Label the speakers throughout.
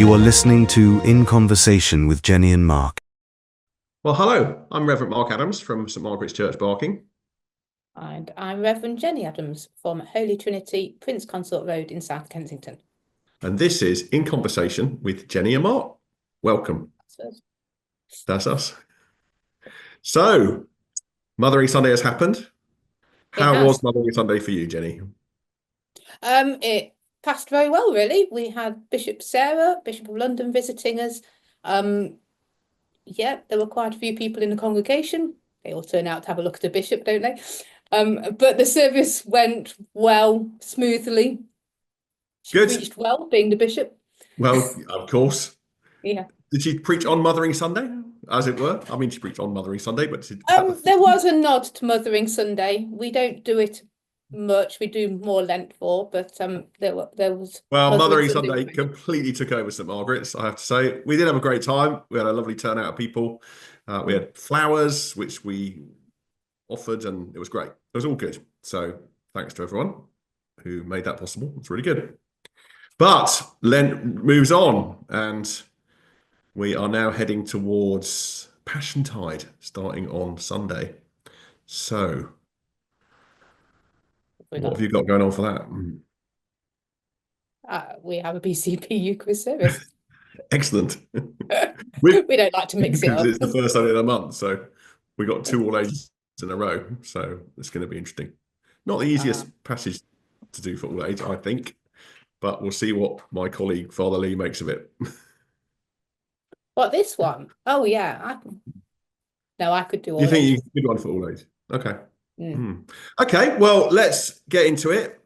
Speaker 1: You are listening to In Conversation with Jennie and Mark.
Speaker 2: Well, hello, I'm Reverend Mark Adams from St Margaret's Church, Barking.
Speaker 3: And I'm Reverend Jennie Adams from Holy Trinity, Prince Consort Road in South Kensington.
Speaker 2: And this is In Conversation with Jennie and Mark. Welcome. That's us. So, Mothering Sunday has happened. How was Mothering Sunday for you, Jennie?
Speaker 3: It passed very well, really. We had Bishop Sarah, Bishop of London, visiting us. Yeah, there were quite a few people in the congregation. They all turn out to have a look at the bishop, don't they? But the service went well, smoothly. She preached well, being the bishop.
Speaker 2: Well, of course.
Speaker 3: Yeah.
Speaker 2: Did she preach on Mothering Sunday, as it were? I mean, she preached on Mothering Sunday, but
Speaker 3: there was a nod to Mothering Sunday. We don't do it much. We do more Lent for, but there was.
Speaker 2: Well, Mothering Sunday completely took over St Margaret's, I have to say. We did have a great time. We had a lovely turnout of people. We had flowers, which we offered, and it was great. It was all good. So thanks to everyone who made that possible. It's really good. But Lent moves on, and we are now heading towards Passion Tide, starting on Sunday. So what have you got going on for
Speaker 3: that? We have a BCP Eucharist service.
Speaker 2: Excellent.
Speaker 3: We don't like to mix it up.
Speaker 2: It's the first Sunday of the month, so we got two all ages in a row. So it's going to be interesting. Not the easiest passage to do for all age, I think, but we'll see what my colleague Father Lee makes of it.
Speaker 3: What, this one? Oh yeah, I could do all.
Speaker 2: You think you could do one for all age? Okay. Okay, well, let's get into it.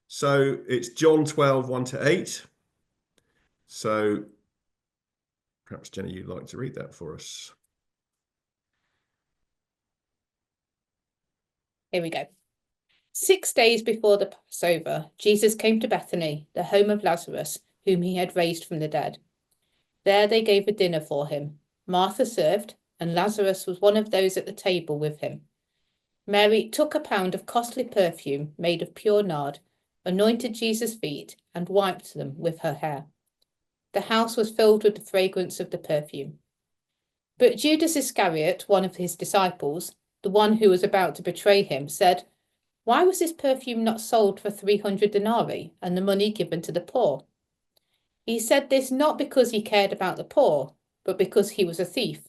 Speaker 2: So it's John 12, 1-8. So perhaps, Jennie, you'd like to read that for us.
Speaker 3: Here we go. 6 days before the Passover, Jesus came to Bethany, the home of Lazarus, whom he had raised from the dead. There they gave a dinner for him. Martha served, and Lazarus was one of those at the table with him. Mary took a pound of costly perfume made of pure nard, anointed Jesus' feet, and wiped them with her hair. The house was filled with the fragrance of the perfume. But Judas Iscariot, one of his disciples, the one who was about to betray him, said, "Why was this perfume not sold for 300 denarii and the money given to the poor?" He said this not because he cared about the poor, but because he was a thief.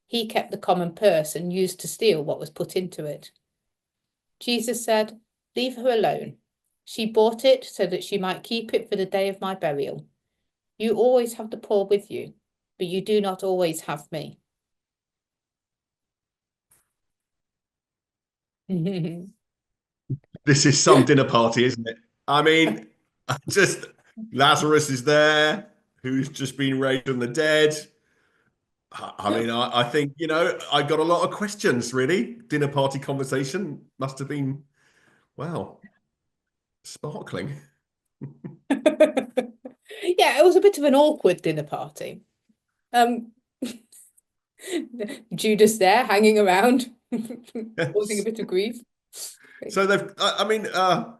Speaker 3: He kept the common purse and used to steal what was put into it. Jesus said, "Leave her alone. She bought it so that she might keep it for the day of my burial. You always have the poor with you, but you do not always have me."
Speaker 2: This is some dinner party, isn't it? I mean, just Lazarus is there, who's just been raised from the dead. I mean, I think, I got a lot of questions, really. Dinner party conversation must have been, wow, sparkling.
Speaker 3: Yeah, it was a bit of an awkward dinner party. Judas there hanging around, causing a bit of grief.
Speaker 2: So they've got a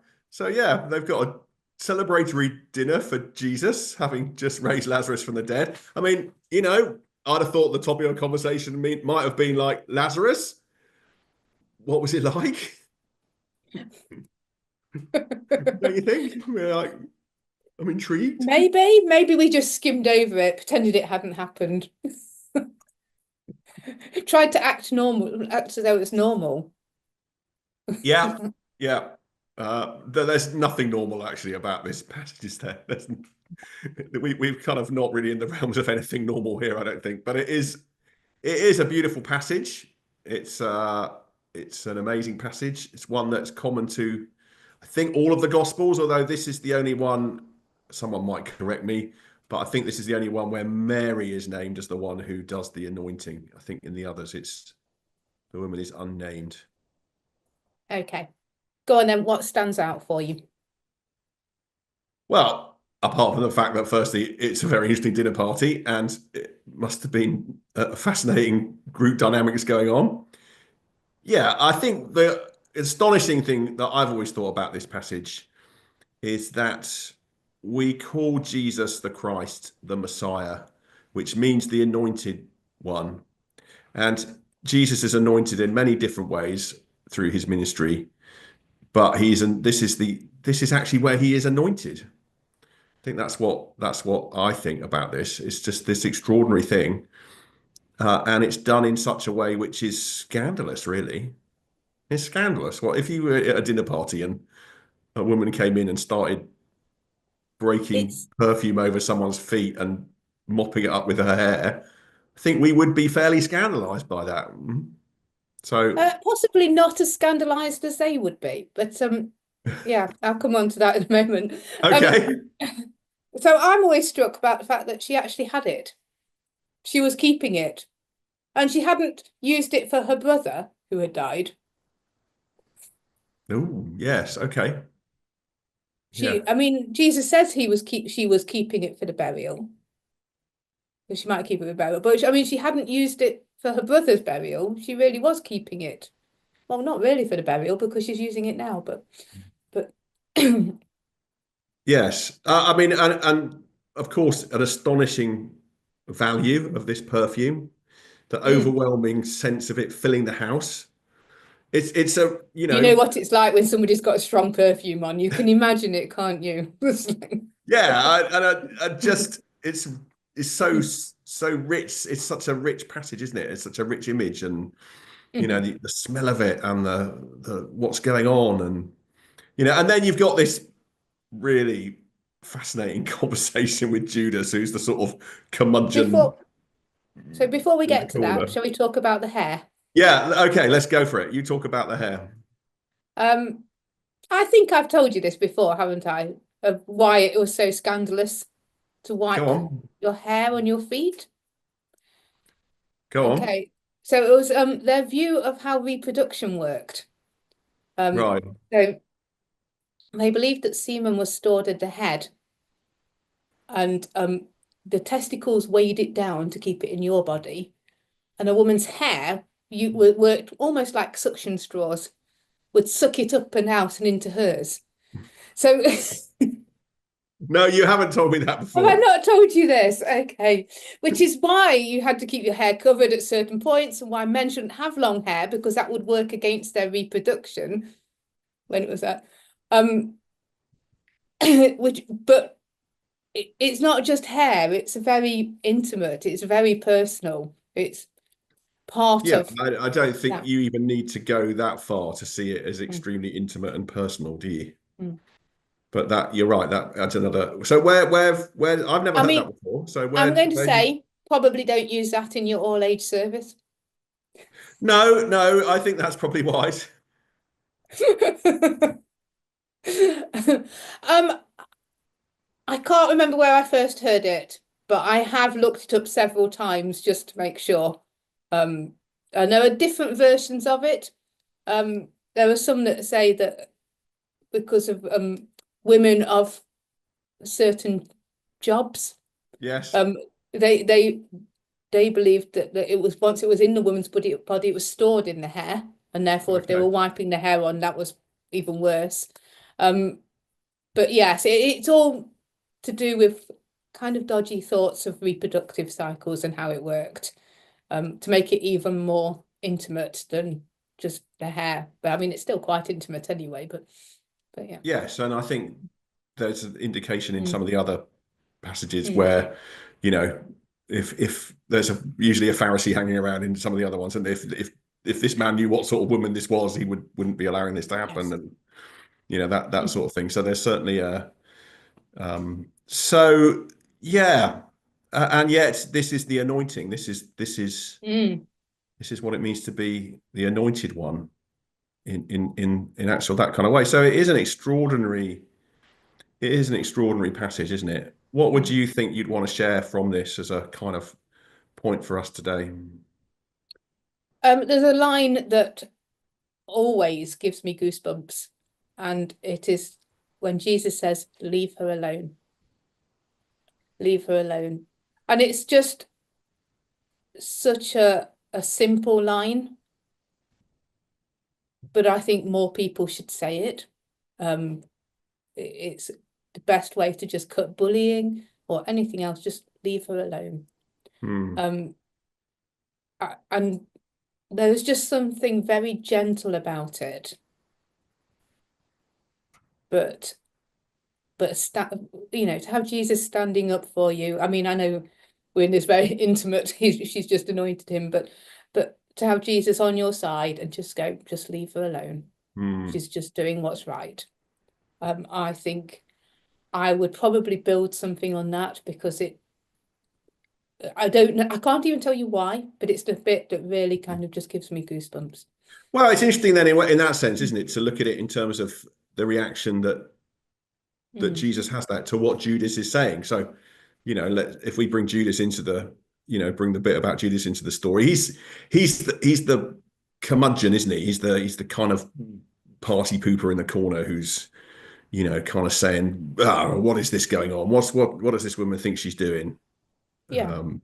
Speaker 2: celebratory dinner for Jesus, having just raised Lazarus from the dead. I mean, I'd have thought the topic of conversation might have been like, Lazarus, what was it like? Don't you think? I'm intrigued.
Speaker 3: Maybe we just skimmed over it, pretended it hadn't happened. Tried to act as though it's normal.
Speaker 2: Yeah. There's nothing normal actually about this passage, is there? We've kind of not really in the realms of anything normal here, I don't think. But it is a beautiful passage. It's an amazing passage. It's one that's common to, I think, all of the Gospels, although this is the only one, someone might correct me, but I think this is the only one where Mary is named as the one who does the anointing. I think in the others, the woman is unnamed.
Speaker 3: Okay. Go on then, what stands out for you?
Speaker 2: Well, apart from the fact that firstly, it's a very interesting dinner party and it must have been a fascinating group dynamics going on. Yeah, I think the astonishing thing that I've always thought about this passage is that we call Jesus the Christ, the Messiah, which means the anointed one. And Jesus is anointed in many different ways through his ministry, but this is actually where he is anointed. I think that's what I think about this. It's just this extraordinary thing, and it's done in such a way which is scandalous. Really, it's scandalous. Well, if you were at a dinner party and a woman came in and started breaking
Speaker 3: It's
Speaker 2: perfume over someone's feet and mopping it up with her hair, I think we would be fairly scandalized by that. So,
Speaker 3: possibly not as scandalized as they would be, but yeah, I'll come on to that in a moment.
Speaker 2: okay.
Speaker 3: So I'm always struck about the fact that she actually had it. She was keeping it, and she hadn't used it for her brother who had died.
Speaker 2: Oh, yes. Okay. Yeah.
Speaker 3: I mean, Jesus says she was keeping it for the burial. So she might keep it for burial, but I mean, she hadn't used it for her brother's burial. She really was keeping it. Well, not really for the burial because she's using it now, but
Speaker 2: Yes. I mean, and of course, an astonishing value of this perfume, the
Speaker 3: Mm.
Speaker 2: overwhelming sense of it filling the house. It's a,
Speaker 3: You know what it's like when somebody's got a strong perfume on. You can imagine it, can't you?
Speaker 2: yeah, I just it's so rich. It's such a rich passage, isn't it? It's such a rich image, and the smell of it, and the what's going on, and and then you've got this really fascinating conversation with Judas, who's the sort of curmudgeon
Speaker 3: Before, so before we
Speaker 2: in the
Speaker 3: get to that,
Speaker 2: corner.
Speaker 3: shall we talk about the hair?
Speaker 2: Yeah, okay, let's go for it. You talk about the hair.
Speaker 3: Um, I think I've told you this before, haven't I? Of why it was so scandalous to
Speaker 2: Go
Speaker 3: wipe
Speaker 2: on,
Speaker 3: your hair on your feet.
Speaker 2: go on.
Speaker 3: Okay, so it was their view of how reproduction worked. Um,
Speaker 2: Right.
Speaker 3: so they believed that semen was stored in the head, and the testicles weighed it down to keep it in your body, and a woman's hair worked almost like suction straws, would suck it up and out and into hers. So
Speaker 2: No, you haven't told me that
Speaker 3: have I
Speaker 2: before.
Speaker 3: not told you this? Okay. Which is why you had to keep your hair covered at certain points and why men shouldn't have long hair because that would work against their reproduction when it was that. But it's not just hair, it's very intimate, it's very personal. It's part
Speaker 2: Yeah,
Speaker 3: of
Speaker 2: I don't think
Speaker 3: that.
Speaker 2: you even need to go that far to see it as
Speaker 3: Mm,
Speaker 2: extremely intimate and personal, do you?
Speaker 3: mm.
Speaker 2: But that you're right. That's another. So where I've never
Speaker 3: I
Speaker 2: heard that
Speaker 3: mean,
Speaker 2: before. So
Speaker 3: I'm going to
Speaker 2: where do you?
Speaker 3: say probably don't use that in your all age service.
Speaker 2: No, no. I think that's probably wise.
Speaker 3: Um, I can't remember where I first heard it, but I have looked it up several times just to make sure. And there are different versions of it. There are some that say that because of women of certain jobs,
Speaker 2: Yes.
Speaker 3: um, they they they believed that it was once it was in the woman's body, it was stored in the hair, and therefore if they
Speaker 2: Okay.
Speaker 3: were wiping the hair on, that was even worse. Um, but yes, it's all to do with kind of dodgy thoughts of reproductive cycles and how it worked, to make it even more intimate than just the hair. But I mean, it's still quite intimate anyway. But yeah.
Speaker 2: Yes, and I think there's an indication in some
Speaker 3: Mm,
Speaker 2: of the other passages
Speaker 3: mm,
Speaker 2: where, you know, if there's usually a Pharisee hanging around in some of the other ones, and if this man knew what sort of woman this was, he wouldn't be allowing this to happen,
Speaker 3: yes.
Speaker 2: and that
Speaker 3: Mm,
Speaker 2: sort of thing. So there's certainly a so yeah, and yet this is the anointing.
Speaker 3: mm,
Speaker 2: This is what it means to be the anointed one in actual that kind of way. So it is an extraordinary passage, isn't it? What would
Speaker 3: mm.
Speaker 2: you think you'd want to share from this as a kind of point for us today?
Speaker 3: There's a line that always gives me goosebumps, and it is when Jesus says, "Leave her alone, leave her alone," and it's just such a simple line, but I think more people should say it. It's the best way to just cut bullying or anything else. Just leave her alone.
Speaker 2: Hmm.
Speaker 3: And there's just something very gentle about it. But to have Jesus standing up for you. I mean, I know we're in this very intimate, she's just anointed him, but to have Jesus on your side and just leave her alone.
Speaker 2: Hmm.
Speaker 3: She's just doing what's right. I think I would probably build something on that, because I don't know, I can't even tell you why, but it's the bit that really kind of just gives me goosebumps.
Speaker 2: Well, it's interesting then in that sense, isn't it, to look at it in terms of the reaction that Jesus has that to what Judas is saying. So, if we bring Judas into bring the bit about Judas into the story, he's the curmudgeon, isn't he? He's the kind of party pooper in the corner who's kind of saying, what is this going on? What does this woman think she's doing?
Speaker 3: Yeah.
Speaker 2: Um,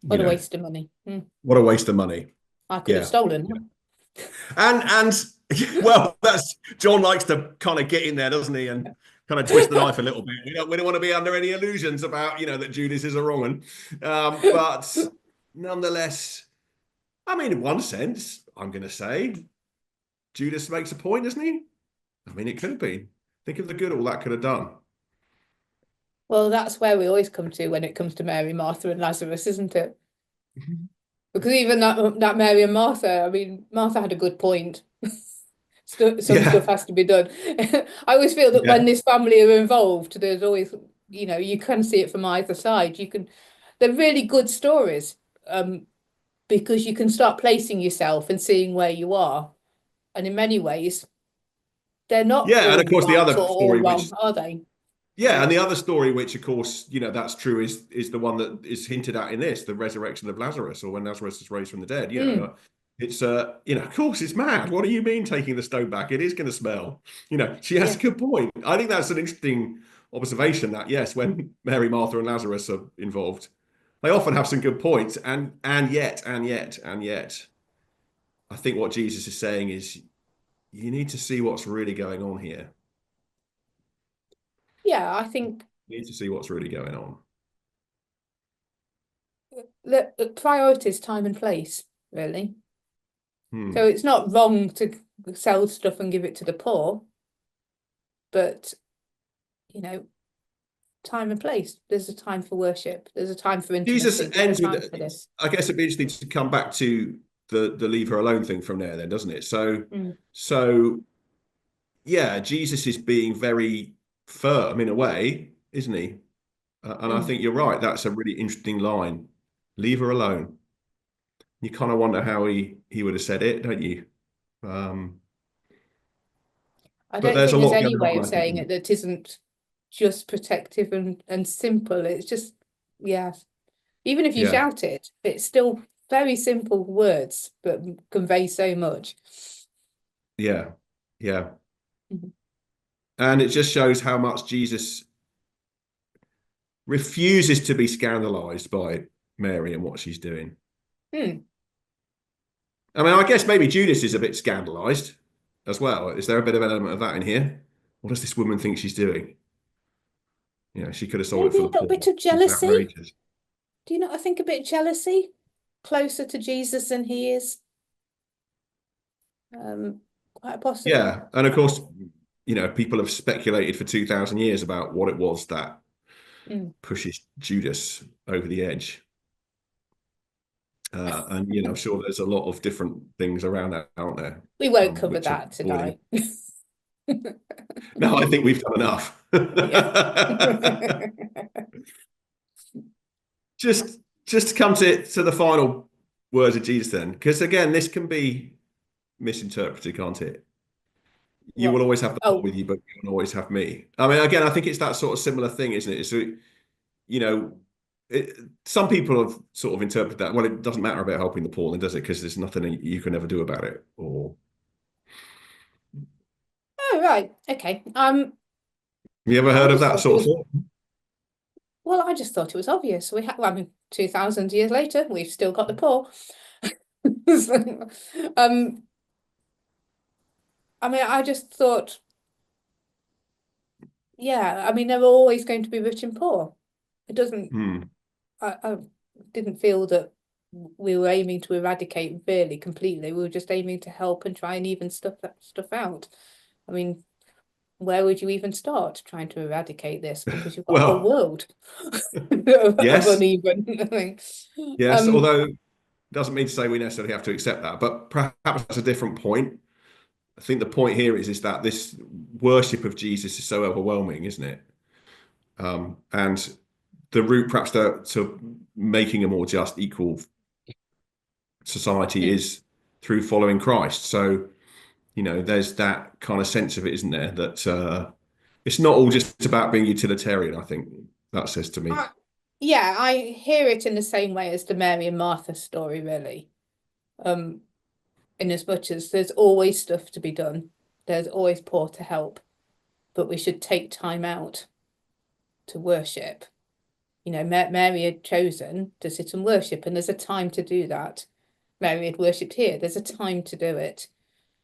Speaker 3: What a waste of money.
Speaker 2: What a waste of money.
Speaker 3: I could have stolen them.
Speaker 2: And well, that's John likes to kind of get in there, doesn't he? And kind of twist the knife a little bit. We don't want to be under any illusions about, that Judas is a wrong one. But nonetheless, I mean, in one sense, I'm going to say Judas makes a point, doesn't he? I mean, it could have been. Think of the good all that could have done.
Speaker 3: Well, that's where we always come to when it comes to Mary, Martha, and Lazarus, isn't it? Because even that Mary and Martha, I mean, Martha had a good point. Some stuff has to be done. I always feel that when this family are involved, there's always, you can see it from either side. They're really good stories, because you can start placing yourself and seeing where you are. And in many ways, they're not all
Speaker 2: and of course the
Speaker 3: right
Speaker 2: other
Speaker 3: or all
Speaker 2: story,
Speaker 3: wrong, are they?
Speaker 2: Yeah, and the other story, which of course, that's true, is the one that is hinted at in this, the resurrection of Lazarus, or when Lazarus is raised from the dead. It's of course it's mad. What do you mean taking the stone back? It is going to smell. She has a good point. I think that's an interesting observation that, yes, when Mary, Martha, and Lazarus are involved, they often have some good points, and yet, I think what Jesus is saying is you need to see what's really going on here.
Speaker 3: Yeah, I think
Speaker 2: You need to see what's really going on.
Speaker 3: the priorities, time and place, really.
Speaker 2: Hmm.
Speaker 3: So it's not wrong to sell stuff and give it to the poor, but time and place. There's a time for worship. There's a time for intimacy.
Speaker 2: Jesus ends with,
Speaker 3: For this.
Speaker 2: I guess it'd be interesting to come back to the leave her alone thing from there then, doesn't it? So yeah, Jesus is being very firm in a way, isn't he? And I think you're right. That's a really interesting line. Leave her alone. You kind of wonder how he would have said it, don't you?
Speaker 3: I
Speaker 2: But
Speaker 3: don't
Speaker 2: there's a
Speaker 3: think there's
Speaker 2: lot
Speaker 3: any
Speaker 2: going
Speaker 3: way
Speaker 2: on,
Speaker 3: of
Speaker 2: I think.
Speaker 3: saying it that isn't just protective and simple. It's just, yeah. Even if you shout it, it's still very simple words, but convey so much.
Speaker 2: Yeah. And it just shows how much Jesus refuses to be scandalized by Mary and what she's doing. I mean, I guess maybe Judas is a bit scandalized as well. Is there a bit of an element of that in here? What does this woman think she's doing? She could have sold it
Speaker 3: Maybe
Speaker 2: for
Speaker 3: a
Speaker 2: the
Speaker 3: little
Speaker 2: poor.
Speaker 3: bit of
Speaker 2: It's
Speaker 3: jealousy.
Speaker 2: outrageous.
Speaker 3: Do you not think a bit of jealousy? Closer to Jesus than he is. Quite possibly.
Speaker 2: Yeah, and of course, people have speculated for 2,000 years about what it was that pushes Judas over the edge. And I'm sure there's a lot of different things around that, aren't there?
Speaker 3: We won't cover that tonight.
Speaker 2: No, I think we've done enough. Just to come to the final words of Jesus then, because again, this can be misinterpreted, can't it? You will always have the Lord with you, but you will always have me. I mean, again, I think it's that sort of similar thing, isn't it? So, some people have sort of interpreted that, well, it doesn't matter about helping the poor, then does it? Because there's nothing you can ever do about it. Or
Speaker 3: oh, right. Okay.
Speaker 2: you ever heard of that sort of thing?
Speaker 3: Well, I just thought it was obvious. I mean, 2,000 years later, we've still got the poor. I mean, I just thought, yeah, I mean, there are always going to be rich and poor. It doesn't,
Speaker 2: Hmm.
Speaker 3: I didn't feel that we were aiming to eradicate really completely. We were just aiming to help and try and even stuff out. I mean, where would you even start trying to eradicate this? Because you've got a whole
Speaker 2: Well,
Speaker 3: world of
Speaker 2: yes,
Speaker 3: uneven things.
Speaker 2: yes. Although it doesn't mean to say we necessarily have to accept that, but perhaps that's a different point. I think the point here is that this worship of Jesus is so overwhelming, isn't it? And the route perhaps to making a more just, equal society is through following Christ. So, there's that kind of sense of it, isn't there? That it's not all just about being utilitarian, I think that says to me.
Speaker 3: Yeah, I hear it in the same way as the Mary and Martha story, really. In as much as there's always stuff to be done, there's always poor to help, but we should take time out to worship. Mary had chosen to sit and worship, and there's a time to do that. Mary had worshipped here. There's a time to do it.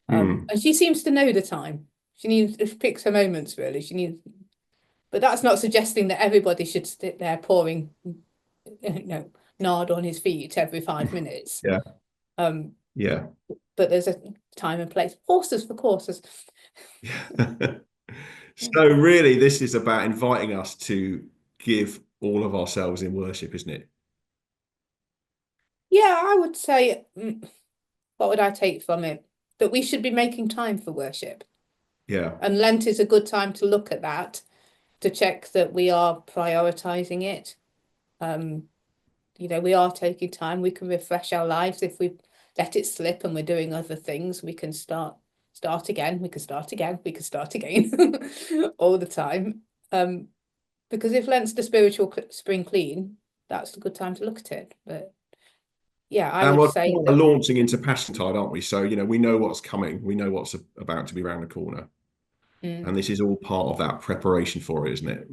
Speaker 3: And she seems to know the time. She picks her moments, really. But that's not suggesting that everybody should sit there pouring, nard on his feet every 5 minutes.
Speaker 2: Yeah.
Speaker 3: Yeah. But there's a time and place. Horses for courses.
Speaker 2: Yeah. So really, this is about inviting us to give all of ourselves in worship, isn't it?
Speaker 3: Yeah, I would say, what would I take from it? That we should be making time for worship.
Speaker 2: Yeah.
Speaker 3: And Lent is a good time to look at that, to check that we are prioritizing it. We are taking time. We can refresh our lives. If we let it slip and we're doing other things, we can start again. We can start again. We can start again all the time. Because if Lent's the spiritual spring clean, that's a good time to look at it. But yeah, I would say
Speaker 2: we're launching into Passiontide, aren't we? So, we know what's coming. We know what's about to be around the corner. And this is all part of that preparation for it, isn't it?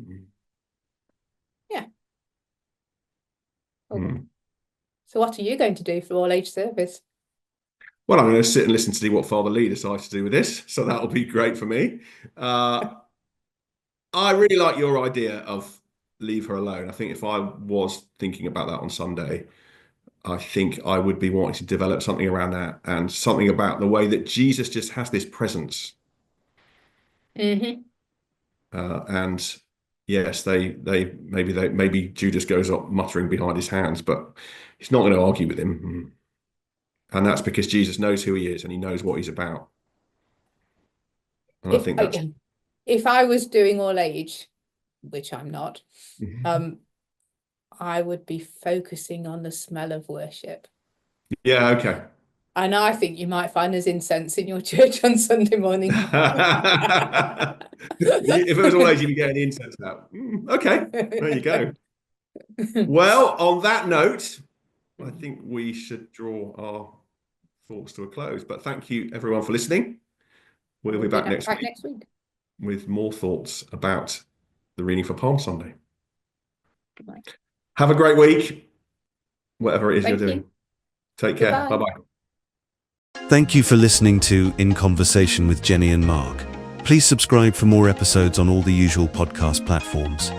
Speaker 3: Yeah. Okay. So what are you going to do for all age service?
Speaker 2: Well, I'm going to sit and listen to see what Father Lee decides to do with this. So that'll be great for me. I really like your idea of leave her alone. I think if I was thinking about that on Sunday, I think I would be wanting to develop something around that, and something about the way that Jesus just has this presence. And yes, maybe Judas goes up muttering behind his hands, but he's not going to argue with him. And that's because Jesus knows who he is and he knows what he's about. And I think that's...
Speaker 3: If I was doing all age, which I'm not, I would be focusing on the smell of worship.
Speaker 2: Yeah, okay.
Speaker 3: And I think you might find there's incense in your church on Sunday morning.
Speaker 2: If it was all age, you'd be getting incense out. Okay, there you go. Well, on that note, I think we should draw our thoughts to a close. But thank you, everyone, for listening. We'll be back next week with more thoughts about the reading for Palm Sunday. Right. Have a great week, whatever it is you're doing. Take care. Bye-bye.
Speaker 1: Thank you for listening to In Conversation with Jennie and Mark. Please subscribe for more episodes on all the usual podcast platforms.